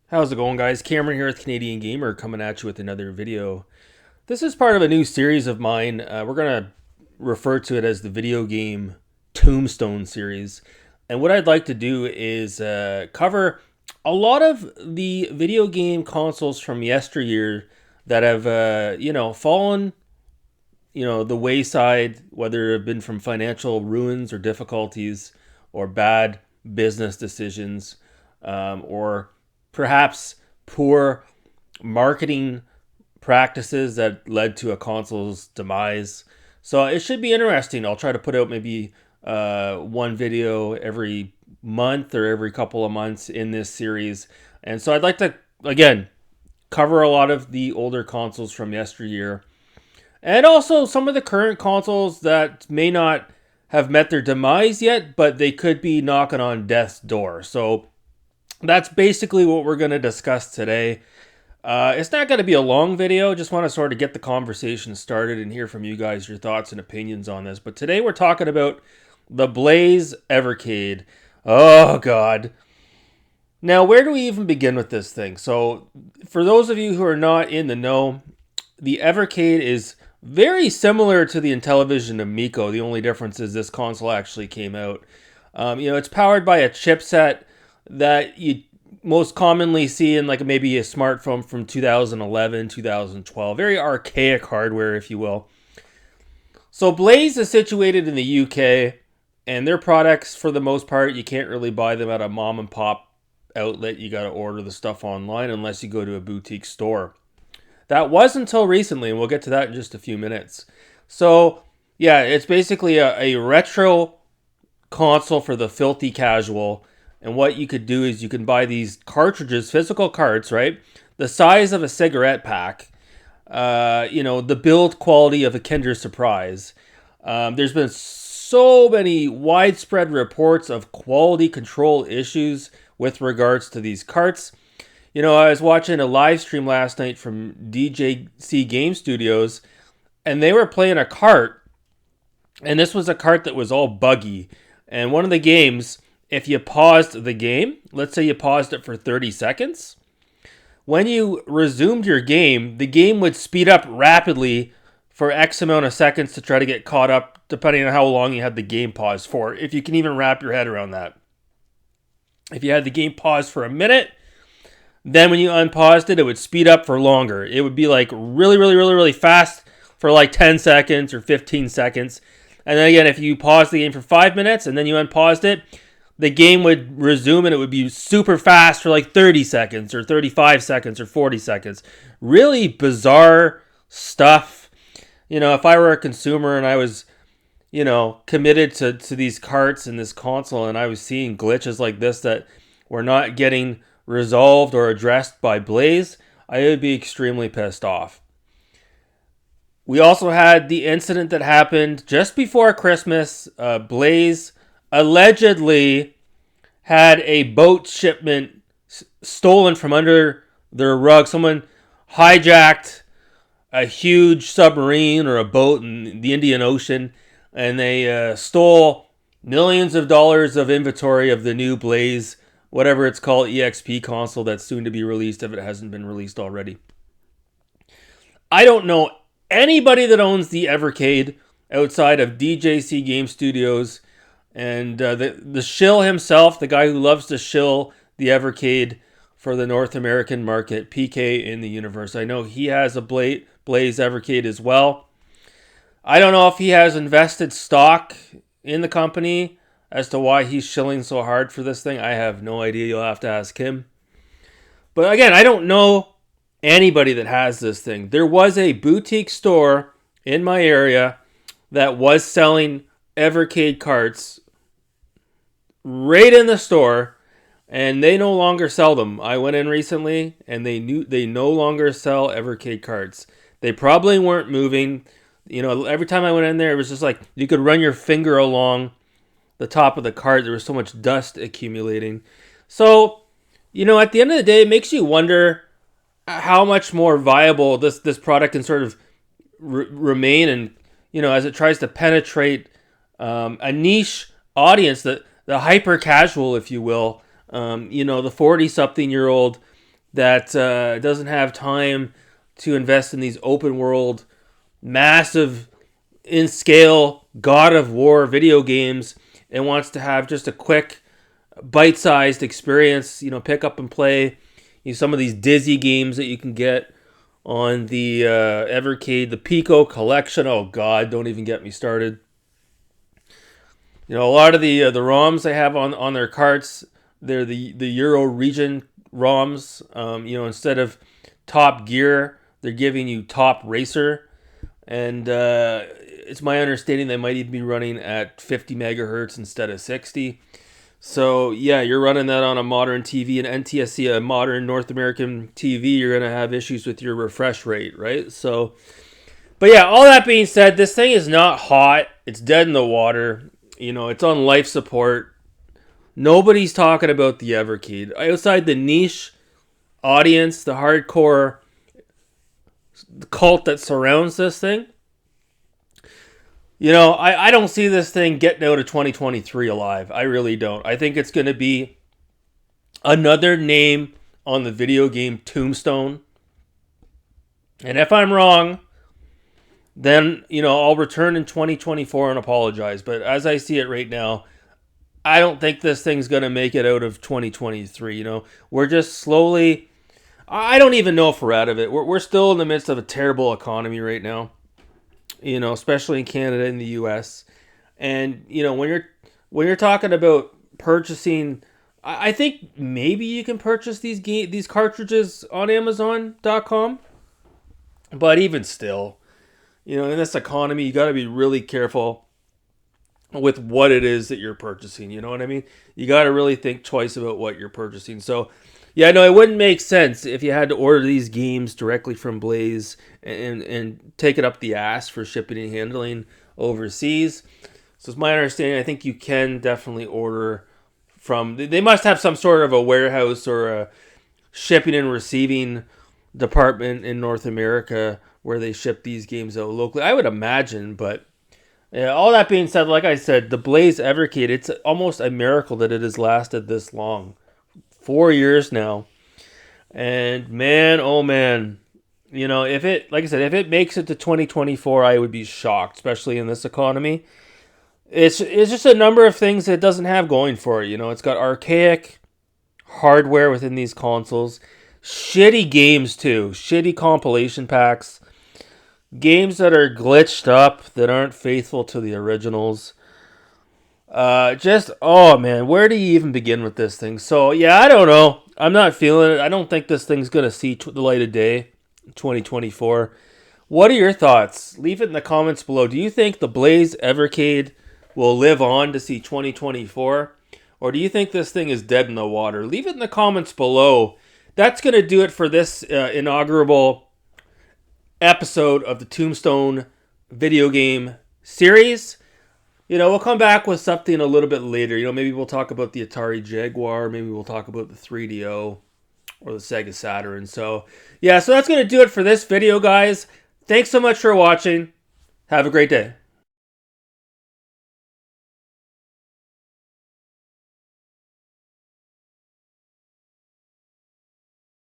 How's it going, guys? Cameron here with Canadian Gamer coming at you with another video. This is part of a new series of mine. We're going to refer to it as the video game Tombstone Series. And what I'd like to do is cover a lot of the video game consoles from yesteryear that have, fallen, the wayside, whether it have been from financial ruins or difficulties or bad business decisions, or perhaps poor marketing practices that led to a console's demise. So it should be interesting. I'll try to put out maybe one video every month or every couple of months in this series. And so I'd like to, again, cover a lot of the older consoles from yesteryear and also some of the current consoles that may not have met their demise yet, but they could be knocking on death's door. So that's basically what we're going to discuss today. It's not going to be a long video. Just want to sort of get the conversation started and hear from you guys your thoughts and opinions on this. But today we're talking about the Blaze Evercade. Oh, God. Now, where do we even begin with this thing? So, for those of you who are not in the know, the Evercade is very similar to the Intellivision Amico. The only difference is this console actually came out. It's powered by a chipset that you most commonly see in like maybe a smartphone from 2011, 2012. Very archaic hardware, if you will. So Blaze is situated in the UK, and their products, for the most part, you can't really buy them at a mom and pop outlet. You got to order the stuff online unless you go to a boutique store. That was until recently, and we'll get to that in just a few minutes. So, yeah, it's basically a retro console for the filthy casual. And what you could do is you can buy these cartridges, physical carts, right? The size of a cigarette pack. The build quality of a Kinder Surprise. There's been so many widespread reports of quality control issues with regards to these carts. I was watching a live stream last night from DJC Game Studios, and they were playing a cart, and this was a cart that was all buggy. And one of the games, if you paused the game, let's say you paused it for 30 seconds, when you resumed your game, the game would speed up rapidly for X amount of seconds to try to get caught up, depending on how long you had the game paused for, if you can even wrap your head around that. If you had the game paused for a minute, then when you unpaused it, it would speed up for longer. It would be like really, really, really, really fast for like 10 seconds or 15 seconds. And then again, if you paused the game for 5 minutes and then you unpaused it, the game would resume and it would be super fast for like 30 seconds or 35 seconds or 40 seconds. Really bizarre stuff. If I were a consumer and I was, committed to these carts and this console and I was seeing glitches like this that were not getting resolved or addressed by Blaze, I would be extremely pissed off. We also had the incident that happened just before Christmas. Blaze allegedly had a boat shipment stolen from under their rug. Someone hijacked a huge submarine or a boat in the Indian Ocean, and they stole millions of dollars of inventory of the new Blaze, whatever it's called, EXP console that's soon to be released if it hasn't been released already. I don't know anybody that owns the Evercade outside of DJC Game Studios and the shill himself, the guy who loves to shill the Evercade for the North American market, PK in the universe. I know he has a Blaze Evercade as well. I don't know if he has invested stock in the company as to why he's shilling so hard for this thing. I have no idea. You'll have to ask him. But again, I don't know anybody that has this thing. There was a boutique store in my area that was selling Evercade carts right in the store, and they no longer sell them. I went in recently, and they no longer sell Evercade carts. They probably weren't moving. Every time I went in there, it was just like you could run your finger along the top of the cart. There was so much dust accumulating. So, at the end of the day, it makes you wonder how much more viable this product can sort of remain, and as it tries to penetrate a niche audience, the hyper casual, if you will, the 40-something-year-old that doesn't have time to invest in these open world, massive in scale God of War video games and wants to have just a quick bite-sized experience, pick up and play some of these Dizzy games that you can get on the Evercade, the Pico collection. Oh God, don't even get me started. A lot of the ROMs they have on their carts, they're the Euro region ROMs. Instead of Top Gear, they're giving you Top Racer, and it's my understanding they might even be running at 50 megahertz instead of 60. So yeah, you're running that on a modern TV, an NTSC, a modern North American TV. You're gonna have issues with your refresh rate, right? So, but yeah, all that being said, this thing is not hot. It's dead in the water. It's on life support. Nobody's talking about the Evercade outside the niche audience, the hardcore cult that surrounds this thing. I don't see this thing getting out of 2023 alive. I really don't. I think it's going to be another name on the video game Tombstone. And if I'm wrong, then, I'll return in 2024 and apologize. But as I see it right now, I don't think this thing's going to make it out of 2023. We're just slowly... I don't even know if we're out of it. We're still in the midst of a terrible economy right now. Especially in Canada and the US. And, when you're talking about purchasing, I think maybe you can purchase these cartridges on Amazon.com. But even still, in this economy, you got to be really careful with what it is that you're purchasing. You know what I mean? You got to really think twice about what you're purchasing. So, yeah, no, it wouldn't make sense if you had to order these games directly from Blaze and take it up the ass for shipping and handling overseas. So it's my understanding, I think you can definitely order from... They must have some sort of a warehouse or a shipping and receiving department in North America where they ship these games out locally. I would imagine, but... Yeah, all that being said, like I said, the Blaze Evercade, it's almost a miracle that it has lasted this long. 4 years now. And man, oh man, if it, like I said, if it makes it to 2024, I would be shocked, especially in this economy. It's just a number of things that it doesn't have going for it. It's got archaic hardware within these consoles, shitty games too, shitty compilation packs, games that are glitched up, that aren't faithful to the originals. Oh man, where do you even begin with this thing? So yeah, I don't know. I'm not feeling it. I don't think this thing's gonna see the light of day, 2024. What are your thoughts? Leave it in the comments below. Do you think the Blaze Evercade will live on to see 2024, or do you think this thing is dead in the water? Leave it in the comments below. That's gonna do it for this inaugural episode of the Tombstone video game series. We'll come back with something a little bit later. Maybe we'll talk about the Atari Jaguar. Maybe we'll talk about the 3DO or the Sega Saturn. So, yeah, so that's going to do it for this video, guys. Thanks so much for watching. Have a great day.